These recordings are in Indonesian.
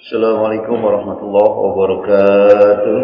Assalamualaikum warahmatullahi wabarakatuh.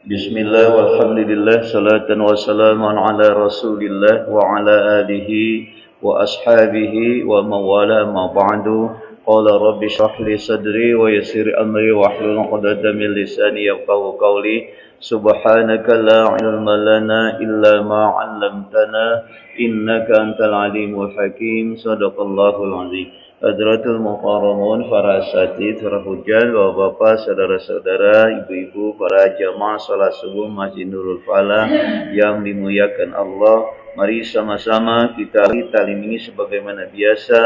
Bismillah walhamdulillah salatan wa salaman ala rasulillah wa ala alihi wa ashabihi wa mawala ma ba'du. Qala rabbi shrah li sadri wa yassir amri wa hlul 'uqdatam min lisani yafqahu qawli. Subhanaka la ilma lana illa ma 'allamtana innaka antal alimul hakim. Shadaqallahul azim. Hadratul Mukarramun, para asatidz, para hujjah, bapak-bapak, saudara-saudara, ibu-ibu, para jamaah salat subuh Masjid Nurul Falah yang dimuliakan Allah. Mari sama-sama kita talim ini sebagaimana biasa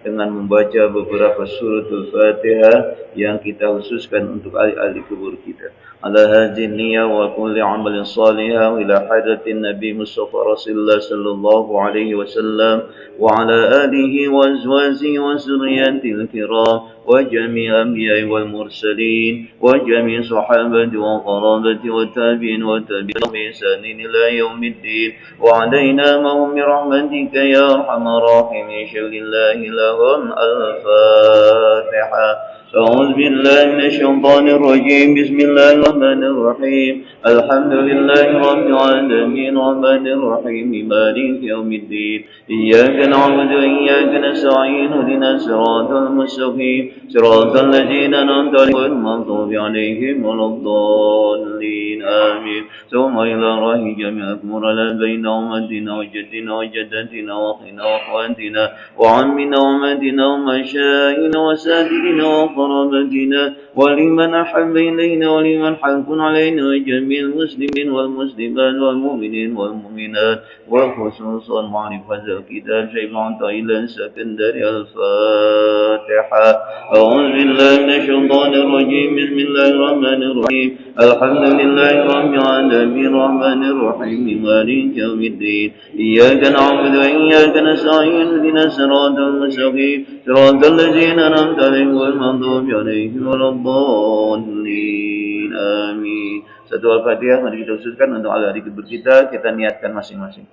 dengan membaca beberapa suratul Fatihah yang kita khususkan untuk ahli-ahli kubur kita. Ala hadhihi niyyah wa kulli 'amalin salihah ila hadratin Nabi Mustafa Rasulullah sallallahu alaihi wasallam wa ala alihi wa azwajihi wa zurriyyatil kiram wa jami' anbiya'i wal mursalin wa jami' sahabati wa qarabati wa tabi'in wa tabi'in bi ihsanin ila yaumiddin wa 'alaina ma'hum bi rahmatika ya arhamar rahimin. Shalillahi lahum al-Fatihah. أعوذ بالله من الشيطان الرجيم. بسم الله الرحمن الرحيم. الحمد لله رب العالمين الرحمن الرحيم مالك يوم الدين. إياك نعبد وإياك نستعين اهدنا الصراط المستقيم صراط الذين أنعمت عليهم غير المغضوب عليهم ولا الضالين آمين. ثم إلى الله جميعكم ولا بين أمتنا وجدنا وجدتنا وأخينا وأخواتنا وعمنا وأمتنا ومشائنا وسادتنا وقرابتنا ولمن أحب إلينا ولمن حق علينا وجميع المسلمين والمسلمات والمؤمنين والمؤمنات وخصوصا معرفة الكتاب شيخ عطية السكندري. الفاتحة. أعوذ بالله من الشيطان الرجيم. بسم الله الرحمن الرحيم. الحمد لله رب العالمين الرحمن الرحيم مالك يوم الدين. إياك نعبد وإياك نستعين اهدنا الصراط المستقيم صراط الذين أنعمت عليهم غير المغضوب عليهم ولا الضالين آمين. Satu Al-Fatihah mari kita usulkan untuk ahli kubur kita niatkan masing-masing.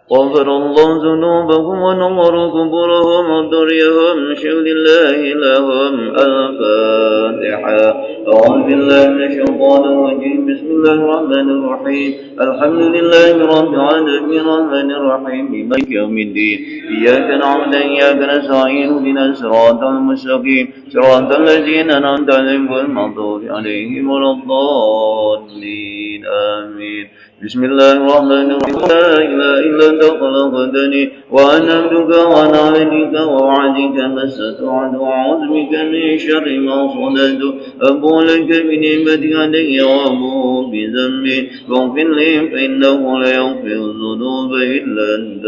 غفر الله ذنوبهم ونور قبورهم وذريهم شهد الله لهم. الفاتحة. أعوذ بالله من الشيطان الرجيم. بسم الله الرحمن الرحيم. الحمد لله رب العالمين الرحمن الرحيم مالك يوم الدين. إياك نعبد وإياك نستعين اهدنا الصراط المستقيم صراط الذين أنعمت عليهم غير المغضوب عليهم ولا الضالين آمين. بسم الله الرحمن الرحيم. لا إله إلا أنت خلقتني وأنا عبدك وأنا عبدك ووعدك ما استطعت وأعوذ بك من شر ما صنعت أبوء لك بنعمتك علي وأبوء بذنبي فاغفر لي فإنه لا يغفر الذنوب إلا أنت.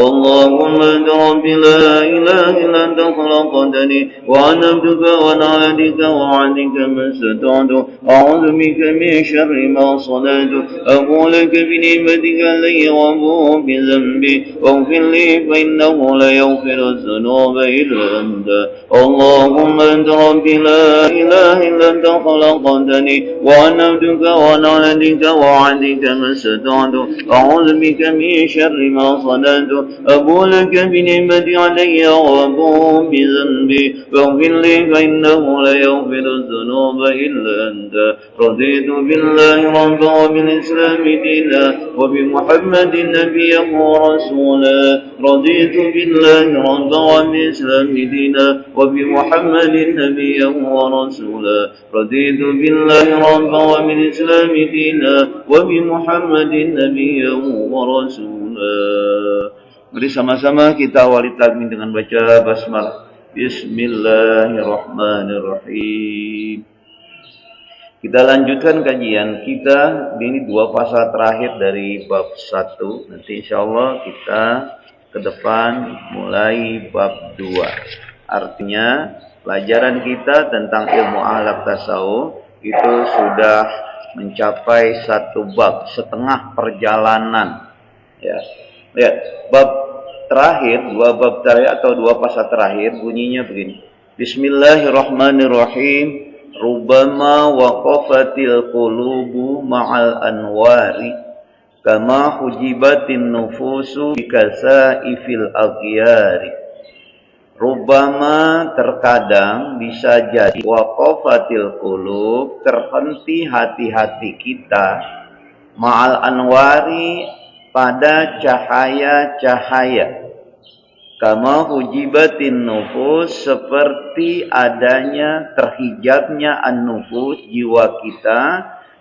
اللهم أنت ربي لا إله إلا أنت خلقتني وأنا عبدك وأنا عبدك ووعدك ما استطعت أعوذ بك من شر ما صنعت أبوء لك بنعمتك علي وأبوء بذنبي واغفر لي فإنه لا يغفر الذنوب إلا أنت. اللهم أنت ربي لا إله إلا أنت خلقتني وأنا عبدك وأنا عبدك ووعدك ما استطعت أعوذ بك من شر ما صنعت أبوء لك بنعمتك علي وأبوء بذنبي واغفر لي فإنه لا يغفر الذنوب إلا أنت. رضيت بالله ربا وبالإسلام دينا وبمحمد نبيا ورسولا. رضيت بالله ربا وبالإسلام دينا وبمحمد نبيا ورسولا. رضيت بالله ربا وبالإسلام دينا وبمحمد نبيا ورسولا. Mari sama-sama kita awali takmin dengan baca basmalah. Bismillahirrahmanirrahim. Kita lanjutkan kajian kita. Ini dua pasal terakhir dari bab 1. Nanti insya Allah kita ke depan mulai bab 2. Artinya pelajaran kita tentang ilmu akhlak tasawuf itu sudah mencapai 1 bab, setengah perjalanan. Ya, lihat bab terakhir, 2 bab terakhir atau 2 pasal terakhir bunyinya begini. Bismillahirrahmanirrahim. Rubbama waqafatil qulubu ma'al anwari kama hujibatin nufusu bikasaifil aghyari. Rubbama terkadang bisa jadi waqafatil qulub terhenti hati-hati kita ma'al anwari pada cahaya-cahaya. Kama hujibatin nufus seperti adanya terhijabnya an-nufus jiwa kita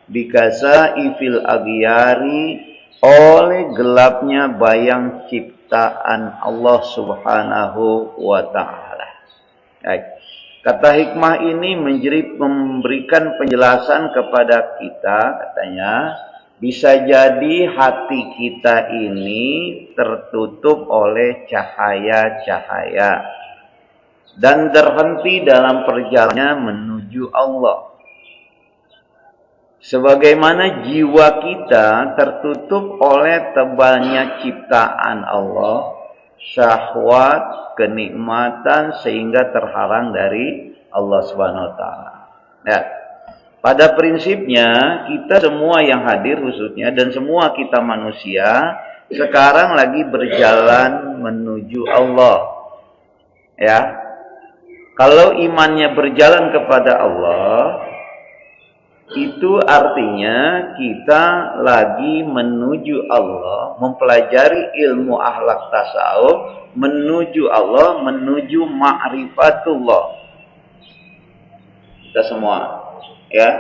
bikasa ifil aghyari oleh gelapnya bayang ciptaan Allah Subhanahu wa taala. Kata hikmah ini memberikan penjelasan kepada kita, katanya bisa jadi hati kita ini tertutup oleh cahaya-cahaya dan terhenti dalam perjalanannya menuju Allah. Sebagaimana jiwa kita tertutup oleh tebalnya ciptaan Allah, syahwat, kenikmatan sehingga terhalang dari Allah Subhanahu wa taala. Ya. Pada prinsipnya kita semua yang hadir khususnya dan semua kita manusia sekarang lagi berjalan menuju Allah. Ya. Kalau imannya berjalan kepada Allah, itu artinya kita lagi menuju Allah, mempelajari ilmu akhlak tasawuf, menuju Allah, menuju ma'rifatullah. Kita semua, ya.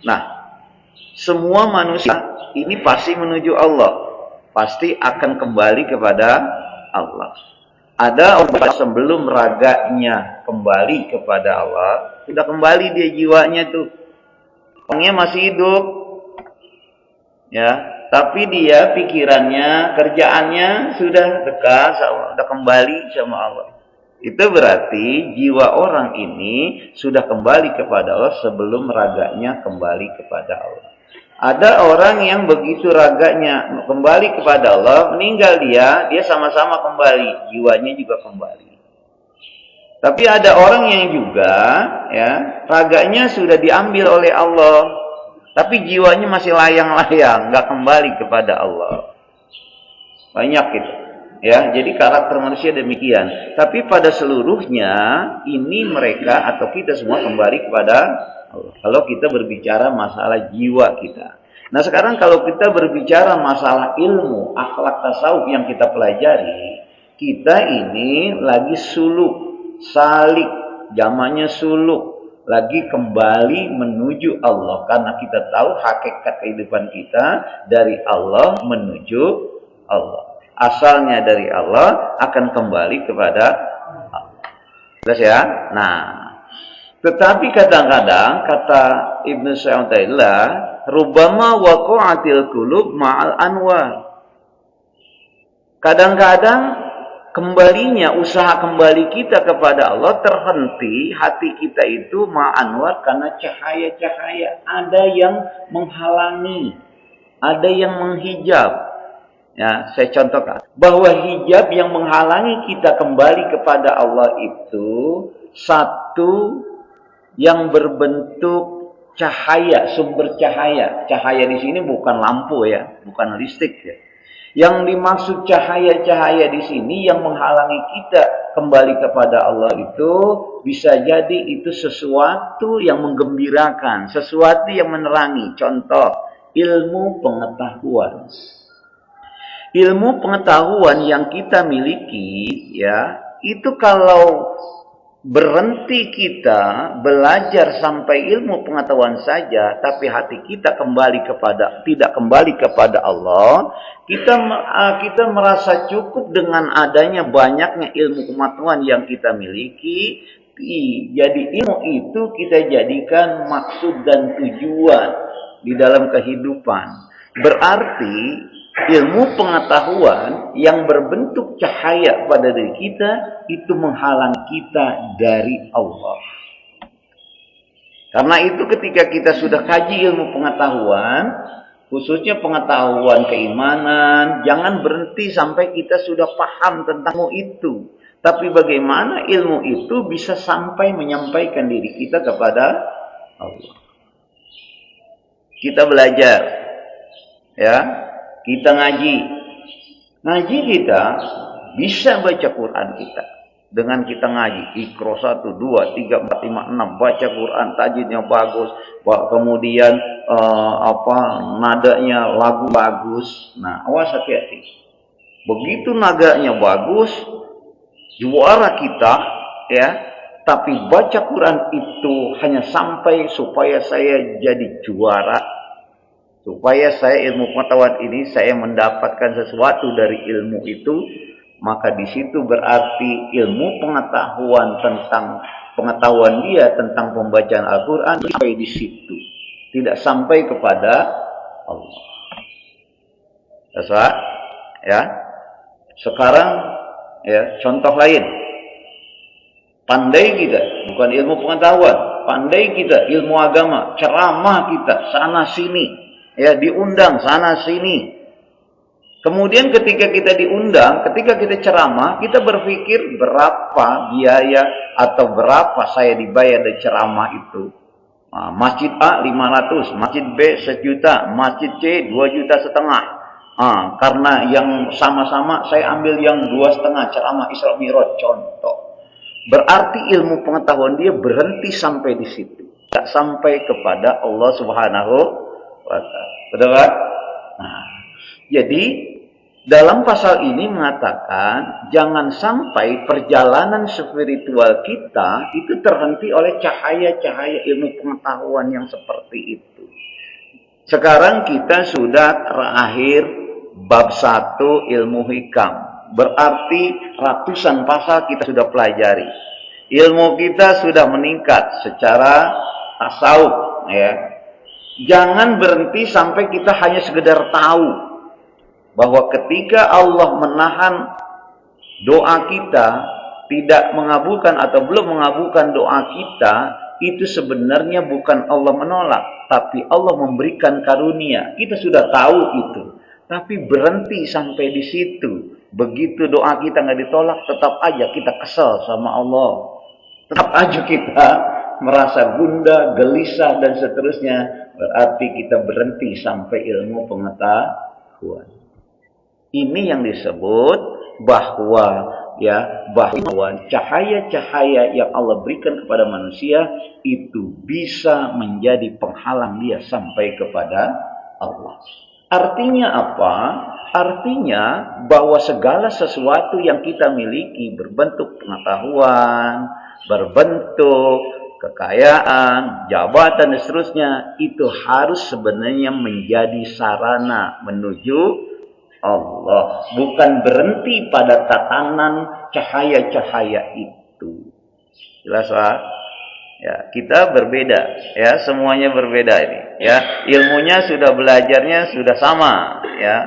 Nah, semua manusia ini pasti menuju Allah, pasti akan kembali kepada Allah. Ada orang sebelum raganya kembali kepada Allah, sudah kembali dia jiwanya tuh. Orangnya masih hidup. Ya, tapi dia pikirannya, kerjaannya sudah dekat sama Allah, sudah kembali sama Allah. Itu berarti jiwa orang ini sudah kembali kepada Allah sebelum raganya kembali kepada Allah. Ada orang yang begitu raganya kembali kepada Allah, meninggal dia sama-sama kembali, jiwanya juga kembali. Tapi ada orang yang juga, ya, raganya sudah diambil oleh Allah, tapi jiwanya masih layang-layang, nggak kembali kepada Allah. Banyak gitu, ya. Jadi karakter manusia demikian. Tapi pada seluruhnya ini mereka atau kita semua kembali kepada Allah. Kalau kita berbicara masalah jiwa kita. Nah sekarang kalau kita berbicara masalah ilmu akhlak tasawuf yang kita pelajari, kita ini lagi suluk, salik, zamannya suluk, lagi kembali menuju Allah karena kita tahu hakikat kehidupan kita dari Allah menuju Allah. Asalnya dari Allah akan kembali kepada Allah. Jelas ya? Nah, tetapi kadang-kadang kata Ibnu Sa'dillah, rubbama waqa'atil qulub ma'al anwar. Kadang-kadang kembalinya, usaha kembali kita kepada Allah terhenti, hati kita itu ma'anwar karena cahaya-cahaya. Ada yang menghalangi, ada yang menghijab. Ya, saya contohkan bahwa hijab yang menghalangi kita kembali kepada Allah itu satu yang berbentuk cahaya, sumber cahaya. Cahaya di sini bukan lampu ya, bukan listrik ya. Yang dimaksud cahaya-cahaya di sini yang menghalangi kita kembali kepada Allah itu bisa jadi itu sesuatu yang menggembirakan, sesuatu yang menerangi. Contoh, ilmu pengetahuan. Ilmu pengetahuan yang kita miliki ya, itu kalau berhenti kita belajar sampai ilmu pengetahuan saja, tapi hati kita tidak kembali kepada Allah, kita merasa cukup dengan adanya banyaknya ilmu pengetahuan yang kita miliki. Jadi ilmu itu kita jadikan maksud dan tujuan di dalam kehidupan. Berarti ilmu pengetahuan yang berbentuk cahaya pada diri kita itu menghalang kita dari Allah. Karena itu ketika kita sudah kaji ilmu pengetahuan, khususnya pengetahuan keimanan, jangan berhenti sampai kita sudah paham tentang itu. Tapi bagaimana ilmu itu bisa sampai menyampaikan diri kita kepada Allah. Kita belajar, ya, kita ngaji. Ngaji kita bisa baca Quran kita. Dengan kita ngaji, Iqra 1, 2, 3, 4, 5, 6, baca Quran, tajwidnya bagus, kemudian nadanya lagu bagus. Nah, awas hati-hati. Begitu nadanya bagus, juara kita, ya. Tapi baca Quran itu hanya sampai supaya saya jadi juara, supaya saya ilmu pengetahuan ini saya mendapatkan sesuatu dari ilmu itu, maka di situ berarti ilmu pengetahuan dia tentang pembacaan Al-Quran sampai di situ, tidak sampai kepada Allah. Sesuai, ya. Sekarang, ya, contoh lain. Pandai kita, bukan ilmu pengetahuan, pandai kita ilmu agama, ceramah kita sana sini, ya, diundang sana sini. Kemudian ketika kita diundang, ketika kita ceramah, kita berpikir berapa biaya atau berapa saya dibayar dari ceramah itu. Nah, masjid A 500, masjid B 1 juta, masjid C 2,5 juta. Karena yang sama-sama saya ambil yang 2,5 ceramah Isra Mi'raj contoh. Berarti ilmu pengetahuan dia berhenti sampai di situ, tidak sampai kepada Allah Subhanahu wa Ta'ala. Betul kan? Nah, jadi dalam pasal ini mengatakan jangan sampai perjalanan spiritual kita itu terhenti oleh cahaya-cahaya ilmu pengetahuan yang seperti itu. Sekarang kita sudah terakhir bab 1 ilmu hikam. Berarti ratusan pasal kita sudah pelajari. Ilmu kita sudah meningkat secara tasawuf, ya. Jangan berhenti sampai kita hanya sekedar tahu bahwa ketika Allah menahan doa kita, tidak mengabulkan atau belum mengabulkan doa kita, itu sebenarnya bukan Allah menolak, tapi Allah memberikan karunia. Kita sudah tahu itu, tapi berhenti sampai di situ. Begitu doa kita nggak ditolak, tetap aja kita kesal sama Allah. Tetap aja kita merasa gundah, gelisah, dan seterusnya. Berarti kita berhenti sampai ilmu pengetahuan. Ini yang disebut bahwa cahaya-cahaya yang Allah berikan kepada manusia itu bisa menjadi penghalang dia sampai kepada Allah. Artinya apa? Artinya bahwa segala sesuatu yang kita miliki berbentuk pengetahuan, berbentuk kekayaan, jabatan dan seterusnya, itu harus sebenarnya menjadi sarana menuju Allah, bukan berhenti pada tatanan cahaya-cahaya itu. Jelas, Pak? Ya, kita berbeda, ya, semuanya berbeda ini, ya. Ilmunya sudah belajarnya sudah sama, ya.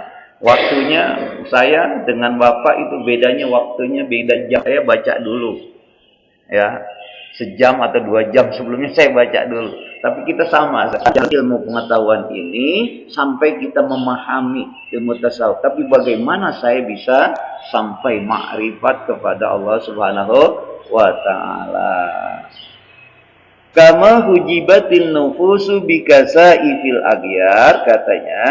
Waktunya saya dengan Bapak itu bedanya waktunya beda jam. Saya baca dulu, ya. Sejam atau 2 jam sebelumnya saya baca dulu. Tapi kita sama, ilmu pengetahuan ini sampai kita memahami ilmu tasawuf. Tapi bagaimana saya bisa sampai makrifat kepada Allah Subhanahu wa Ta'ala? Kama hujibatin nufusu bikasaifil aghyar, katanya,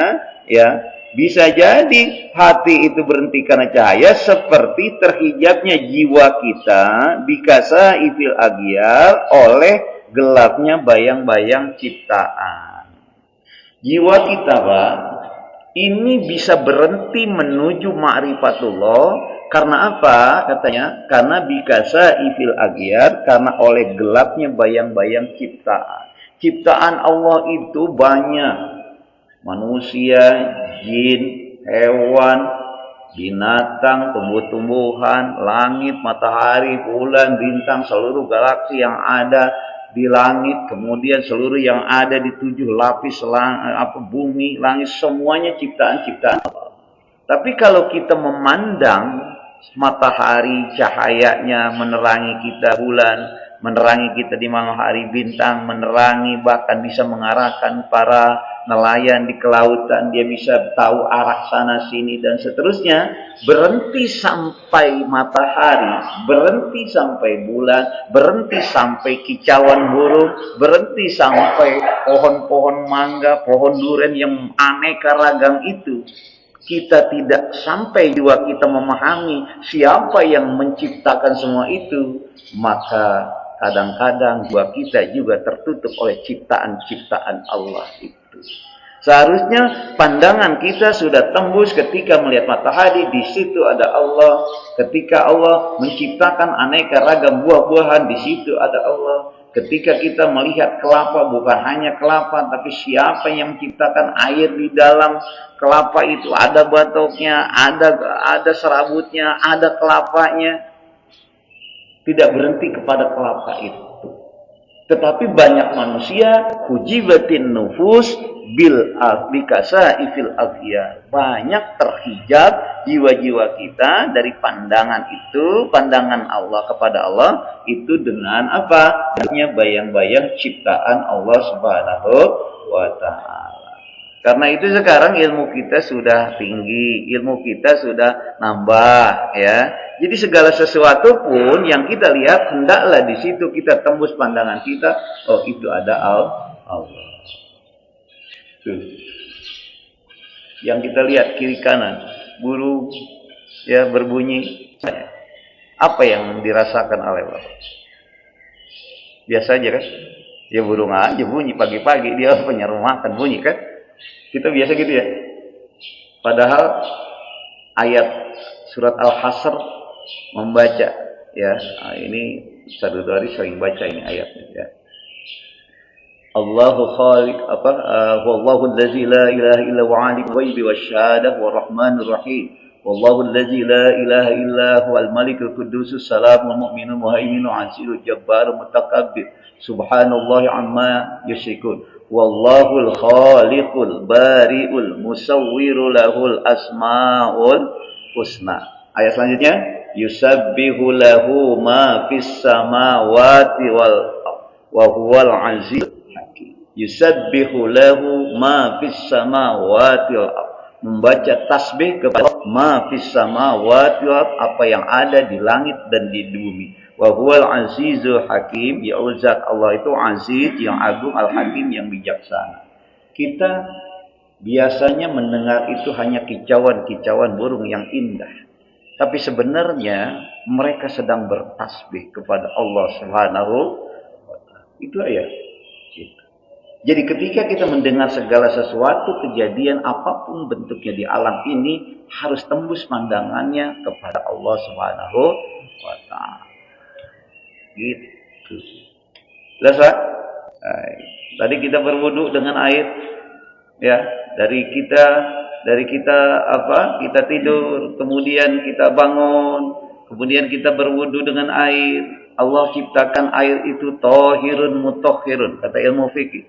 ya, bisa jadi hati itu berhenti karena cahaya seperti terhijabnya jiwa kita bikasaifil aghyar oleh gelapnya bayang-bayang ciptaan. Jiwa kita, Pak, ini bisa berhenti menuju ma'rifatullah. Karena apa? Katanya, karena bikasa ifil aghyar, karena oleh gelapnya bayang-bayang ciptaan. Ciptaan Allah itu banyak. Manusia, jin, hewan, binatang, tumbuh-tumbuhan, langit, matahari, bulan, bintang, seluruh galaksi yang ada di langit, kemudian seluruh yang ada di 7 lapis bumi, langit, semuanya ciptaan-ciptaan Allah. Tapi kalau kita memandang matahari, cahayanya menerangi kita, bulan menerangi kita di malam hari, bintang menerangi, bahkan bisa mengarahkan para nelayan di kelautan, dia bisa tahu arah sana sini dan seterusnya. Berhenti sampai matahari, berhenti sampai bulan, berhenti sampai kicauan burung, berhenti sampai pohon-pohon mangga, pohon durian yang aneka ragam itu. Kita tidak sampai jiwa kita memahami siapa yang menciptakan semua itu, maka kadang-kadang jiwa kita juga tertutup oleh ciptaan-ciptaan Allah itu. Seharusnya pandangan kita sudah tembus ketika melihat matahari, di situ ada Allah. Ketika Allah menciptakan aneka ragam buah-buahan, di situ ada Allah. Ketika kita melihat kelapa, bukan hanya kelapa, tapi siapa yang menciptakan air di dalam kelapa itu, ada batoknya, ada serabutnya, ada kelapanya. Tidak berhenti kepada kelapa itu. Tetapi banyak manusia hujibatin nufus bikasaifil afiyah. Banyak terhijab jiwa-jiwa kita dari pandangan itu, pandangan Allah kepada Allah itu dengan apa? Dengan bayang-bayang ciptaan Allah Subhanahu wa taala. Karena itu sekarang ilmu kita sudah tinggi, ilmu kita sudah nambah ya. Jadi segala sesuatu pun yang kita lihat, hendaklah di situ kita tembus pandangan kita, oh itu ada Allah. Tuh. Yang kita lihat kiri kanan, burung ya berbunyi. Apa yang dirasakan oleh Bapak? Biasa aja kan? Ya burung aja bunyi pagi-pagi, dia penyeru makan bunyi kan? Kita biasa gitu ya. Padahal ayat surat Al-Hasr membaca ya, ini Sadudari sering baca ini ayatnya ya. Allahu khaliq wallahu allazi la ilaha illa huwa alimul ghaibi wasyahadah warrahmanur rahim. Wallahu allazi la ilaha illa huwal malikul qudusus salamul mu'minul muhaiminul azizul jabbarul mutakabbir. Subhanallahi amma yusyrikun. Wallahul khaliqul bari'ul musawwiru lahul asmaul husna. Ayat selanjutnya, yusabbihu lahu ma fis samawati wa huwal aziz hakim. Yusabbihu lahu ma fis samawati wal membaca tasbih kepada ma fis samawati wal apa yang ada di langit dan di bumi. Wa huwal azizul hakim, ya zat Allah itu aziz yang agung, al-hakim yang bijaksana. Kita biasanya mendengar itu hanya kicauan-kicauan burung yang indah. Tapi sebenarnya mereka sedang bertasbih kepada Allah Subhanahu wa taala. Itu ayat. Jadi ketika kita mendengar segala sesuatu kejadian apapun bentuknya di alam ini, harus tembus pandangannya kepada Allah Subhanahu wa taala. Gitu. Selesai. Tadi kita berwudu dengan air, ya. Dari kita apa? Kita tidur, kemudian kita bangun, kemudian kita berwudu dengan air. Allah ciptakan air itu thahirun mutahhirun, kata ilmu fikih.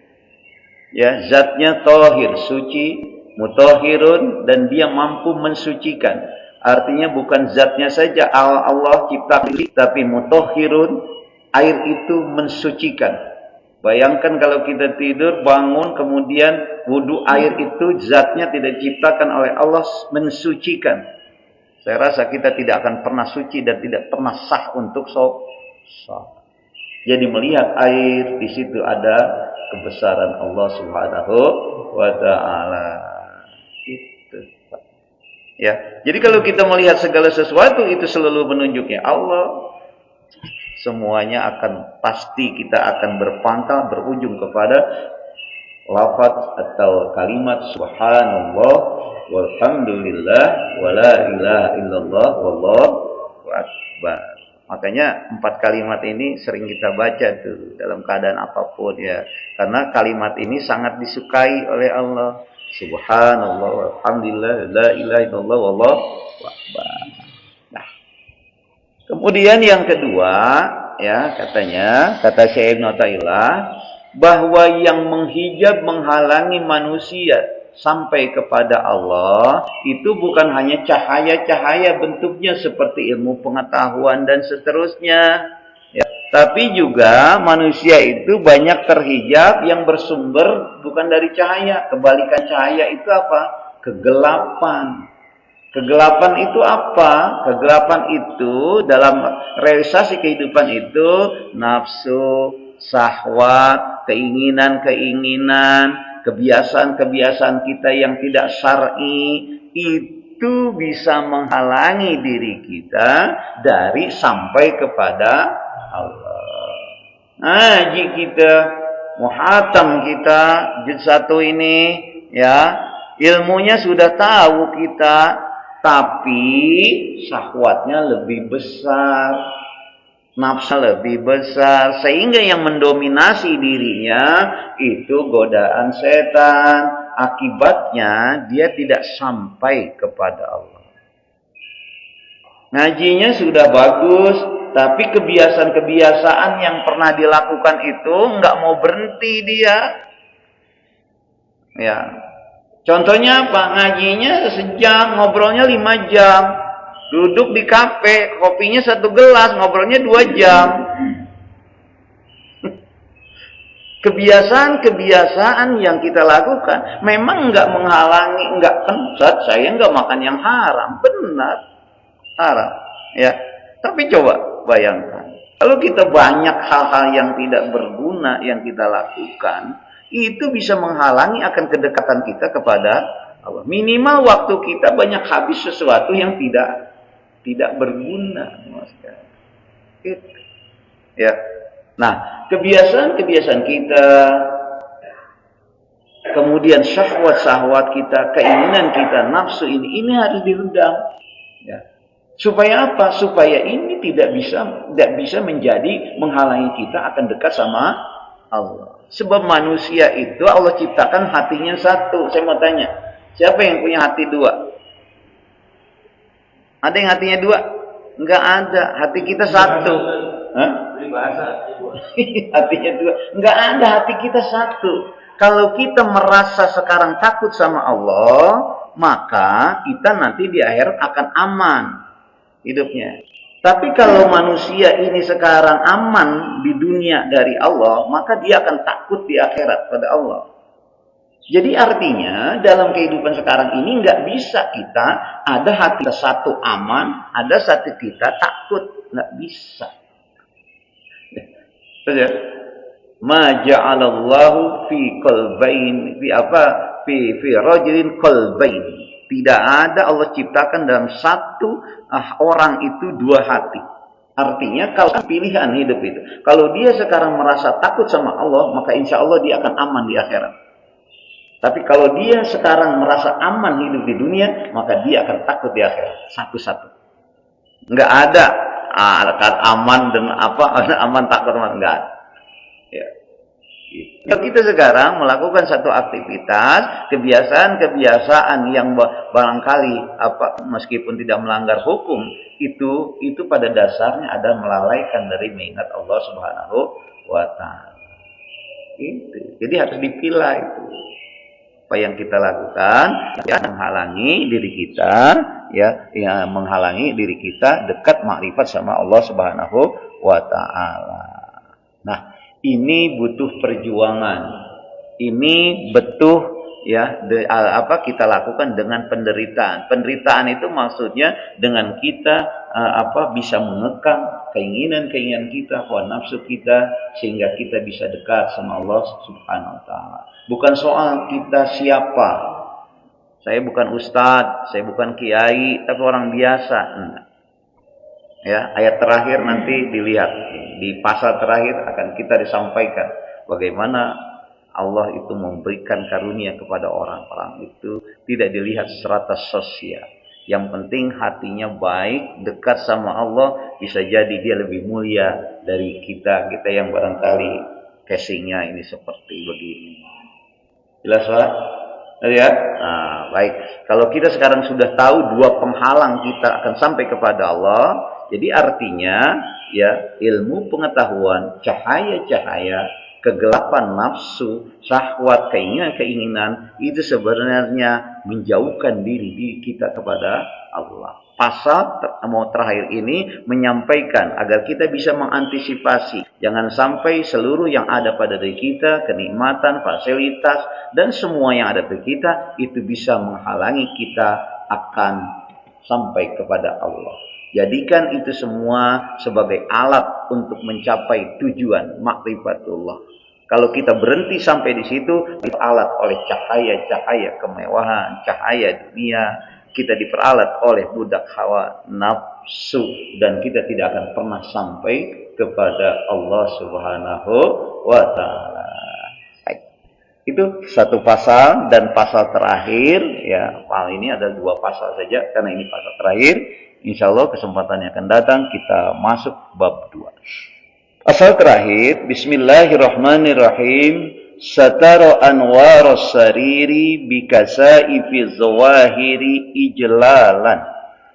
Ya, zatnya thahir, suci, mutahhirun, dan dia mampu mensucikan. Artinya bukan zatnya saja Allah ciptakan, tapi mutahhirun, air itu mensucikan. Bayangkan kalau kita tidur, bangun, kemudian wudu, air itu zatnya tidak diciptakan oleh Allah, mensucikan. Saya rasa kita tidak akan pernah suci dan tidak pernah sah untuk sholat. Jadi melihat air, di situ ada kebesaran Allah Subhanahu wa taala. Itu. Ya. Jadi kalau kita melihat segala sesuatu itu selalu menunjuknya Allah, semuanya akan pasti kita akan berpangkal berujung kepada lafaz atau kalimat subhanallah walhamdulillah wala ilaha illallah wallahu akbar. Makanya 4 kalimat ini sering kita baca tuh dalam keadaan apapun ya. Karena kalimat ini sangat disukai oleh Allah. Subhanallah walhamdulillah la ilaha illallah wallahu akbar. Nah, kemudian yang kedua ya, kata Syekh Ibnu Taimiyah bahwa yang menghijab menghalangi manusia sampai kepada Allah itu bukan hanya cahaya-cahaya bentuknya seperti ilmu pengetahuan dan seterusnya ya. Tapi juga manusia itu banyak terhijab yang bersumber bukan dari cahaya. Kebalikan cahaya itu apa? Kegelapan. Kegelapan itu apa? Kegelapan itu dalam realisasi kehidupan itu nafsu, syahwat, keinginan-keinginan, kebiasaan-kebiasaan kita yang tidak syar'i itu bisa menghalangi diri kita dari sampai kepada Allah. Ngaji kita, muhatam kita, juz 1 ini, ya, ilmunya sudah tahu kita, tapi syahwatnya lebih besar, nafsu lebih besar, sehingga yang mendominasi dirinya itu godaan setan. Akibatnya dia tidak sampai kepada Allah. Ngajinya sudah bagus, tapi kebiasaan-kebiasaan yang pernah dilakukan itu nggak mau berhenti dia. Ya, contohnya apa? Ngajinya sejam, ngobrolnya 5 jam. Duduk di kafe, kopinya 1 gelas, ngobrolnya 2 jam. Kebiasaan-kebiasaan yang kita lakukan memang nggak menghalangi, nggak pensat. Saya nggak makan yang haram, benar haram, ya. Tapi coba bayangkan, kalau kita banyak hal-hal yang tidak berguna yang kita lakukan, itu bisa menghalangi akan kedekatan kita kepada Allah. Minimal waktu kita banyak habis sesuatu yang tidak berguna, gitu. Ya. Nah, kebiasaan-kebiasaan kita, kemudian syahwat-syahwat kita, keinginan kita, nafsu ini harus diredam. Ya. Supaya apa? Supaya ini tidak bisa menjadi menghalangi kita akan dekat sama Allah. Sebab manusia itu Allah ciptakan hatinya satu. Saya mau tanya, siapa yang punya hati 2? Ada yang hatinya 2? Enggak ada. Hati kita satu. Hah? Hatinya 2. Enggak ada, hati kita satu. Kalau kita merasa sekarang takut sama Allah, maka kita nanti di akhirat akan aman hidupnya. Tapi kalau manusia ini sekarang aman di dunia dari Allah, maka dia akan takut di akhirat pada Allah. Jadi artinya dalam kehidupan sekarang ini nggak bisa kita ada hati satu aman, ada satu kita takut, nggak bisa. Saja. Ma ja'alallahu fi qalbain fi rajulin qalbain. Tidak ada Allah ciptakan dalam satu orang itu 2 hati. Artinya kalau pilihan hidup itu, kalau dia sekarang merasa takut sama Allah, maka insya Allah dia akan aman di akhirat. Tapi kalau dia sekarang merasa aman hidup di dunia, maka dia akan takut di akhirat. Satu-satu. Enggak ada aman dan aman takut, enggak ada. Ya. Kalau kita sekarang melakukan satu aktivitas, kebiasaan-kebiasaan yang barangkali meskipun tidak melanggar hukum, itu pada dasarnya ada melalaikan dari mengingat Allah Subhanahu wa taala. Itu. Jadi harus dipilah itu. Apa yang kita lakukan yang menghalangi diri kita, yang menghalangi diri kita dekat makrifat sama Allah Subhanahu wa taala. Nah, ini butuh perjuangan. Ini butuh kita lakukan dengan penderitaan. Penderitaan itu maksudnya dengan kita bisa mengekang keinginan-keinginan kita, hawa nafsu kita, sehingga kita bisa dekat sama Allah Subhanahu wa taala. Bukan soal kita siapa. Saya bukan ustadz, saya bukan kiai, tapi orang biasa. Ya, ayat terakhir nanti dilihat di pasal terakhir akan kita disampaikan bagaimana Allah itu memberikan karunia kepada orang-orang itu tidak dilihat strata sosial. Yang penting hatinya baik, dekat sama Allah, bisa jadi dia lebih mulia dari kita yang barangkali casingnya ini seperti begini. Jelas Pak? Ya? Nah, baik. Kalau kita sekarang sudah tahu 2 penghalang kita akan sampai kepada Allah, jadi artinya ilmu pengetahuan, cahaya-cahaya, kegelapan nafsu, syahwat, keinginan-keinginan itu sebenarnya menjauhkan diri kita kepada Allah. Pasal terakhir ini menyampaikan agar kita bisa mengantisipasi. Jangan sampai seluruh yang ada pada diri kita, kenikmatan, fasilitas, dan semua yang ada pada kita, itu bisa menghalangi kita akan sampai kepada Allah. Jadikan itu semua sebagai alat untuk mencapai tujuan makrifatullah. Kalau kita berhenti sampai di situ, diperalat oleh cahaya-cahaya kemewahan, cahaya dunia, kita diperalat oleh budak hawa nafsu, dan kita tidak akan pernah sampai kepada Allah Subhanahu wa Ta'ala. Itu satu pasal, dan pasal terakhir, ya, ini ada 2 pasal saja karena ini pasal terakhir. Insya Allah kesempatan yang akan datang kita masuk bab 2. Pasal terakhir, Bismillahirrahmanirrahim. Satara anwar sariri bikasaifi zawahiri ijlalan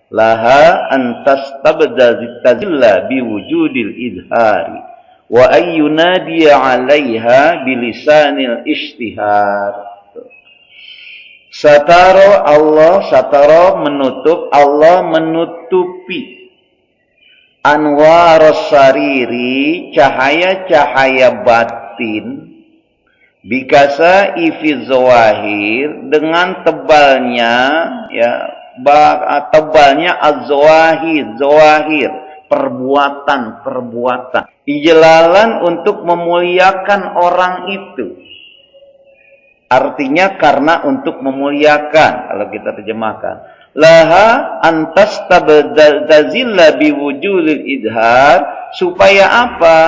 laha antas tabdazilla biwujudil idhari wa ayyunadiya alaiha bilisanil ishtihar. Satara Allah, satara menutup, Allah menutupi anwar sariri, cahaya-cahaya batin, bikasa ifi zawahir, dengan tebalnya, ya, tebalnya az-zawahir, zawahir, perbuatan, ijlalan untuk memuliakan orang itu. Artinya karena untuk memuliakan, kalau kita terjemahkan. Laha antas tabdazilla biwujudil idhar, supaya apa?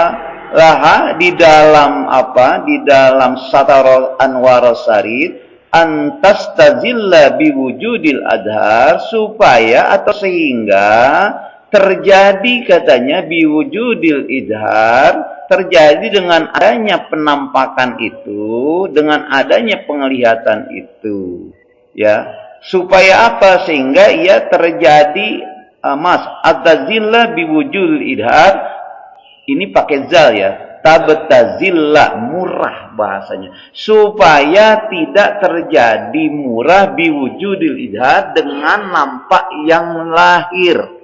Laha di dalam apa? Di dalam satara anwar sarid, antas tazilla biwujudil adhar, supaya atau sehingga terjadi, katanya, biwujudil idhar, terjadi dengan adanya penampakan itu, dengan adanya penglihatan itu, ya, supaya apa? Sehingga ia terjadi atazilla biwujudil idhar, ini pakai zal, ya, tabtazilla, murah bahasanya, supaya tidak terjadi murah biwujudil idhar, dengan nampak yang lahir.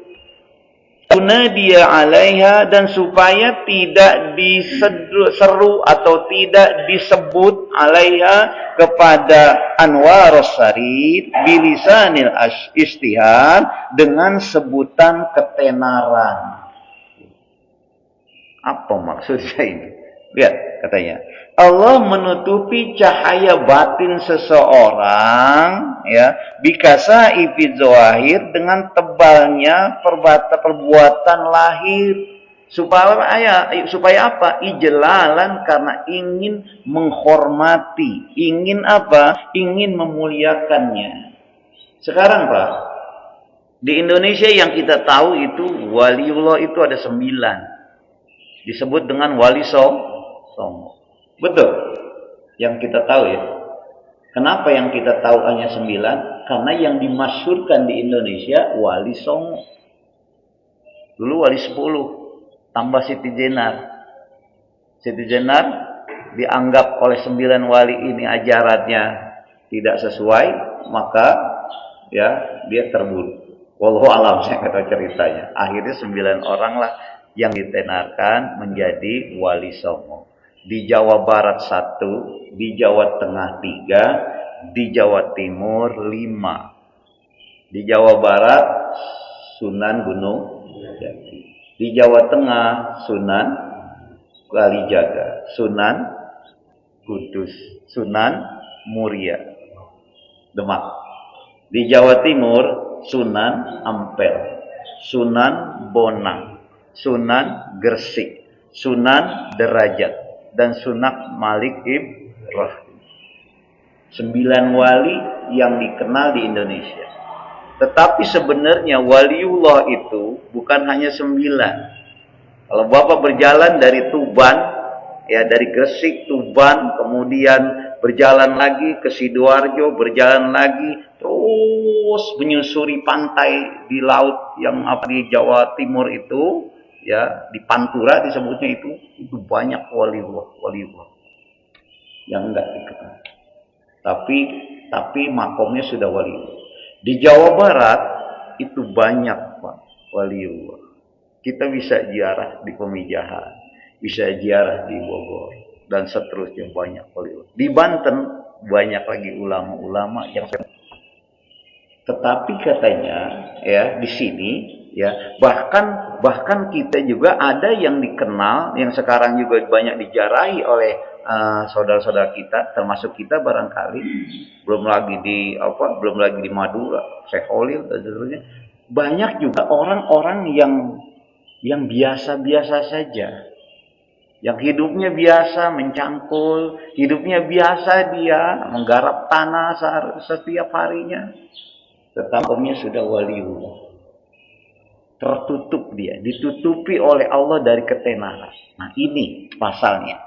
Unadiya alaiha, dan supaya tidak diseru atau tidak disebut alaiha kepada anwar sarid bilisanil istihar, dengan sebutan ketenaran. Apa maksudnya ini? Lihat, katanya Allah menutupi cahaya batin seseorang, ya, bikasa ifi zawahir, dengan tebalnya perbuatan lahir. Supaya apa? Ijlalan, karena ingin menghormati, ingin apa? Ingin memuliakannya. Sekarang, Pak, di Indonesia yang kita tahu itu waliullah itu ada 9. Disebut dengan wali songo. Betul? Yang kita tahu, ya. Kenapa yang kita tahu hanya 9? Karena yang dimasyhurkan di Indonesia wali songo. Dulu wali 10, tambah Siti Jenar. Siti Jenar dianggap oleh 9 wali ini ajarannya tidak sesuai, maka, ya, dia terbunuh. Wallahu alam, saya kata ceritanya. Akhirnya 9 orang lah yang ditenarkan menjadi wali songo. Di Jawa Barat 1, di Jawa Tengah 3, di Jawa Timur 5. Di Jawa Barat Sunan Gunung Jati. Di Jawa Tengah Sunan Kalijaga, Sunan Kudus, Sunan Muria Demak. Di Jawa Timur Sunan Ampel, Sunan Bonang, Sunan Gresik, Sunan Derajat, dan Sunan Malik Ibrahim. 9 wali yang dikenal di Indonesia. Tetapi sebenarnya waliullah itu bukan hanya 9. Kalau Bapak berjalan dari Tuban, ya, dari Gresik, Tuban, kemudian berjalan lagi ke Sidoarjo, berjalan lagi, terus menyusuri pantai di laut yang di Jawa Timur itu, ya, di Pantura disebutnya itu banyak waliullah yang enggak dikenal. Tapi makomnya sudah waliullah. Di Jawa Barat itu banyak Pak waliullah. Kita bisa ziarah di Pemijahan, bisa ziarah di Bogor, dan seterusnya banyak waliullah. Di Banten banyak lagi ulama-ulama yang, tetapi katanya ya di sini ya bahkan kita juga ada yang dikenal, yang sekarang juga banyak dijarahi oleh saudara-saudara kita, termasuk kita barangkali, belum lagi di Madura, Syekh Holil dan seterusnya. Banyak juga orang-orang yang biasa-biasa saja, yang hidupnya biasa mencangkul, hidupnya biasa dia menggarap tanah setiap harinya, tetapi sudah waliullah. Tertutup dia, ditutupi oleh Allah dari ketenaran. Nah ini pasalnya.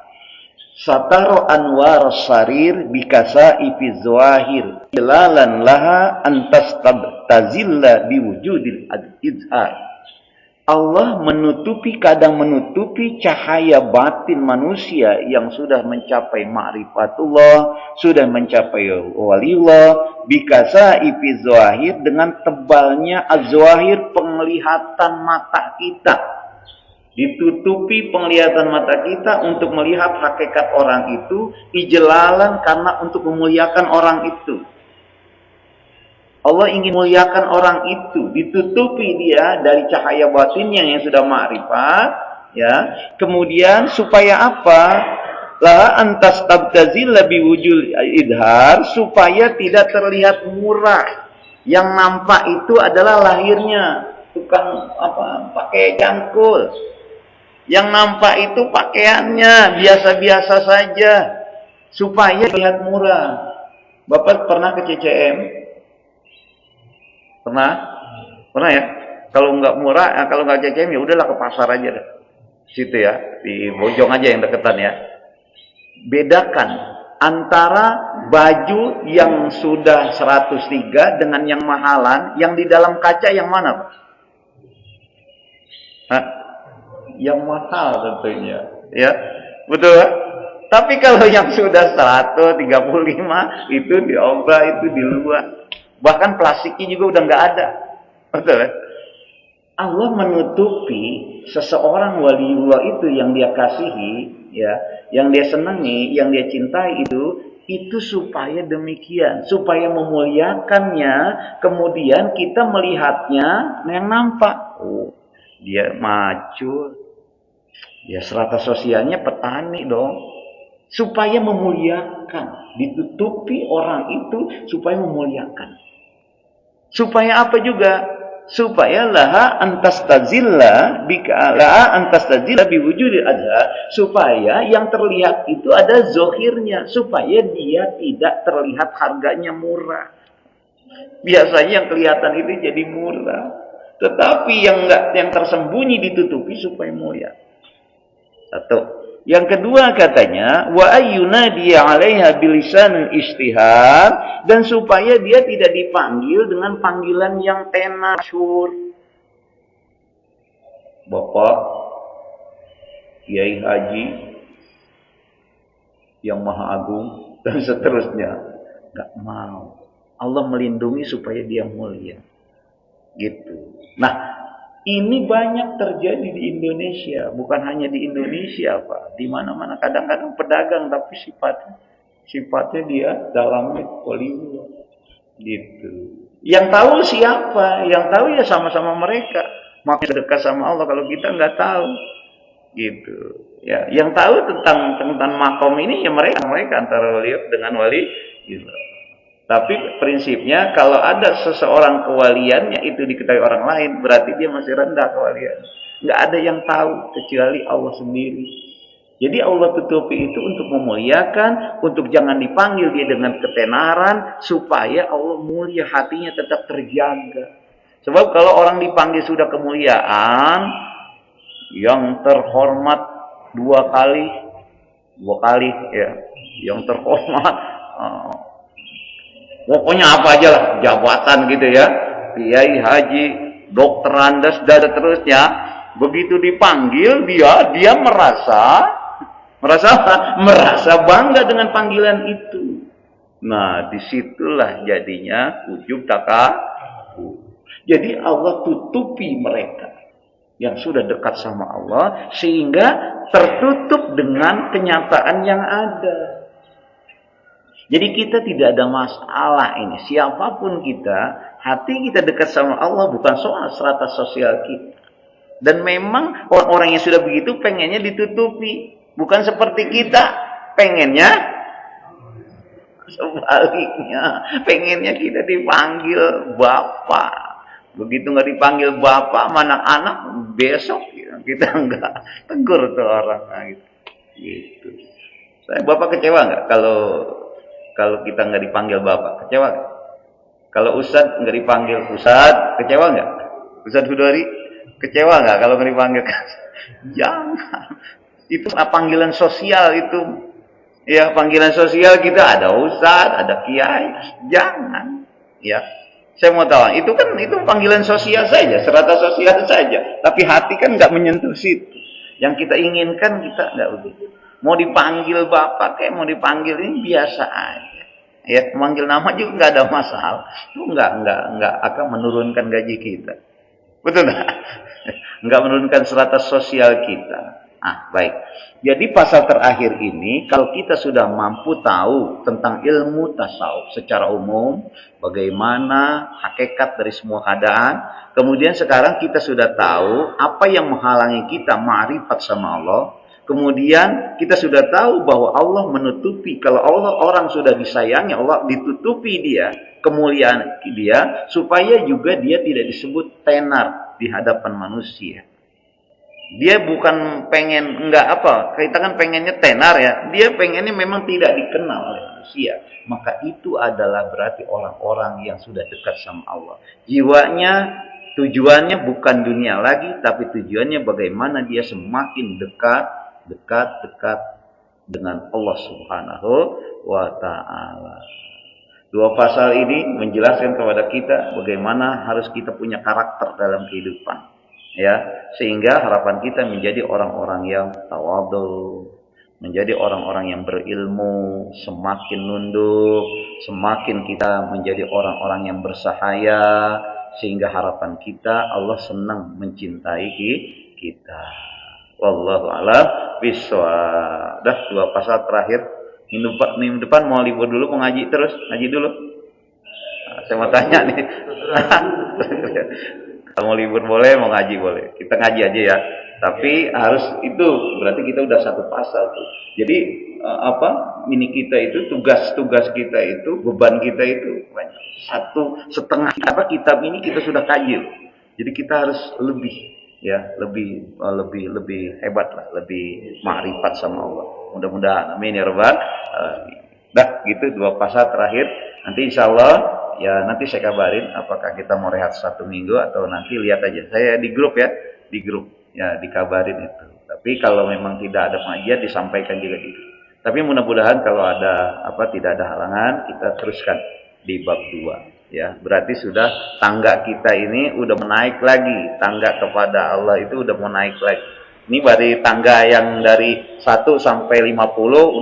Sataro anwar sarir bikasa ifi zawahir ilalan laha antas tazilla biwujudil izhar. Allah kadang menutupi cahaya batin manusia yang sudah mencapai ma'rifatullah, sudah mencapai waliullah, bikasa ifi zawahir, dengan tebalnya az-zawahir, penglihatan mata kita. Ditutupi penglihatan mata kita untuk melihat hakikat orang itu, ijlalan, karena untuk memuliakan orang itu. Allah ingin muliakan orang itu, ditutupi dia dari cahaya batinnya yang sudah ma'rifat, ya. Kemudian supaya apa? La antas tabtazil lebih wujud idhar, supaya tidak terlihat murah. Yang nampak itu adalah lahirnya, tukang pakai cangkul. Yang nampak itu pakaiannya biasa-biasa saja, supaya terlihat murah. Bapak pernah ke CCM? Pernah ya? Kalau nggak murah, kalau nggak CCM ya udahlah ke pasar aja deh. Situ ya, di Bojong aja yang deketan ya. Bedakan antara baju yang sudah 103 dengan yang mahalan, yang di dalam kaca yang mana, Pak? Hah? Yang mahal tentunya, ya. Betul kan? Tapi kalau yang sudah 135 itu diobrak, itu di luar. Bahkan plastiknya juga udah nggak ada. Betul kan? Allah menutupi seseorang waliullah itu yang dia kasihi, ya, yang dia senangi, yang dia cintai itu supaya demikian, supaya memuliakannya. Kemudian kita melihatnya yang nampak, oh, dia maju, ya strata sosialnya petani dong, supaya memuliakan. Ditutupi orang itu supaya memuliakan. Supaya apa juga? Supaya laha antastazilla biwujudil adha, supaya yang terlihat itu ada zohirnya, supaya dia tidak terlihat harganya murah. Biasanya yang kelihatan itu jadi murah, tetapi yang tersembunyi ditutupi supaya mulia. Satu. Yang kedua katanya, wa ayyunadi 'alaiha bilisanil istihar, dan supaya dia tidak dipanggil dengan panggilan yang tenar, masyhur. Bapak Kiai Haji yang Maha Agung dan seterusnya. Enggak mau. Allah melindungi supaya dia mulia. Gitu. Nah, ini banyak terjadi di Indonesia, bukan hanya di Indonesia, Pak. Di mana-mana, kadang-kadang pedagang tapi sifatnya dia dalamnya waliullah. Gitu. Yang tahu siapa? Yang tahu ya sama-sama mereka. Makin dekat sama Allah, kalau kita nggak tahu. Gitu. Ya, yang tahu tentang makom ini ya mereka antara wali dengan wali gitu. Tapi prinsipnya kalau ada seseorang kewaliannya itu diketahui orang lain, berarti dia masih rendah kewalian. Nggak ada yang tahu kecuali Allah sendiri. Jadi Allah tutupi itu untuk memuliakan, untuk jangan dipanggil dia dengan ketenaran, supaya Allah mulia, hatinya tetap terjaga. Sebab kalau orang dipanggil sudah kemuliaan, yang terhormat dua kali ya, yang terhormat. Pokoknya apa aja lah, jabatan gitu ya, kiai, haji, dokter, andas, dan seterusnya. Begitu dipanggil dia merasa bangga dengan panggilan itu. Nah, disitulah jadinya ujub takabur. Jadi Allah tutupi mereka yang sudah dekat sama Allah sehingga tertutup dengan kenyataan yang ada. Jadi kita tidak ada masalah ini. Siapapun kita, hati kita dekat sama Allah bukan soal strata sosial kita. Dan memang orang-orang yang sudah begitu pengennya ditutupi. Bukan seperti kita, pengennya sebaliknya. Pengennya kita dipanggil Bapak. Begitu nggak dipanggil Bapak, anak-anak besok kita nggak tegur tuh orang. Gitu. Bapak kecewa nggak kalau kita nggak dipanggil Bapak? Kecewa nggak? Kalau Ustadz nggak dipanggil Ustadz, kecewa nggak? Ustadz Hudori, kecewa nggak kalau nggak dipanggil? Jangan. Itu panggilan sosial itu. Ya, panggilan sosial kita ada Ustadz, ada Kiai. Jangan. Ya. Saya mau tahu, itu panggilan sosial saja, serata sosial saja. Tapi hati kan nggak menyentuh situ. Yang kita inginkan kita nggak begitu. Mau dipanggil Bapak kayak mau dipanggil ini biasa aja. Ya, memanggil nama juga nggak ada masalah. Itu nggak akan menurunkan gaji kita. Betul nggak? Nggak menurunkan serata sosial kita. Baik. Jadi pasal terakhir ini, kalau kita sudah mampu tahu tentang ilmu tasawuf secara umum, bagaimana hakikat dari semua keadaan, kemudian sekarang kita sudah tahu apa yang menghalangi kita ma'rifat sama Allah, kemudian kita sudah tahu bahwa Allah menutupi, kalau orang sudah disayangi, Allah ditutupi dia, kemuliaan dia, supaya juga dia tidak disebut tenar di hadapan manusia. Dia bukan pengen, kita kan pengennya tenar ya. Dia pengennya memang tidak dikenal oleh manusia. Maka itu adalah berarti orang-orang yang sudah dekat sama Allah. Jiwanya, tujuannya bukan dunia lagi, tapi tujuannya bagaimana dia semakin dekat dengan Allah Subhanahu wa Ta'ala. Dua pasal ini menjelaskan kepada kita bagaimana harus kita punya karakter dalam kehidupan. Ya, sehingga harapan kita menjadi orang-orang yang tawadhu, menjadi orang-orang yang berilmu, semakin nunduk, semakin kita menjadi orang-orang yang bersahaya, sehingga harapan kita Allah senang mencintai kita. Wallahu a'lam bishawab. Dah, dua pasal terakhir. Minggu depan mau libur dulu, mau ngaji terus, ngaji dulu. Saya mau tanya nih. Kalau mau libur boleh, mau ngaji boleh. Kita ngaji aja ya. Tapi harus itu, berarti kita udah satu pasal tuh. Jadi ini kita itu, tugas-tugas kita itu, beban kita itu banyak. 1,5 kitab ini kita sudah kaji. Jadi kita harus lebih hebat lah, lebih ma'rifat sama Allah. Mudah-mudahan, amin ya rabbal alamin. Dah, gitu dua pasal terakhir. Nanti insyaallah ya nanti saya kabarin apakah kita mau rehat 1 minggu atau nanti lihat aja. Saya di grup ya dikabarin itu. Tapi kalau memang tidak ada pengajian disampaikan juga di grup. Tapi mudah-mudahan kalau ada tidak ada halangan kita teruskan di bab 2 ya. Berarti sudah tangga kita ini udah menaik lagi. Tangga kepada Allah itu udah mau naik lagi. Ini dari tangga yang dari 1 sampai 50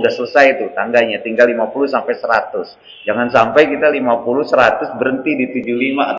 udah selesai tuh tangganya, tinggal 50 sampai 100. Jangan sampai kita 50 100 berhenti di 75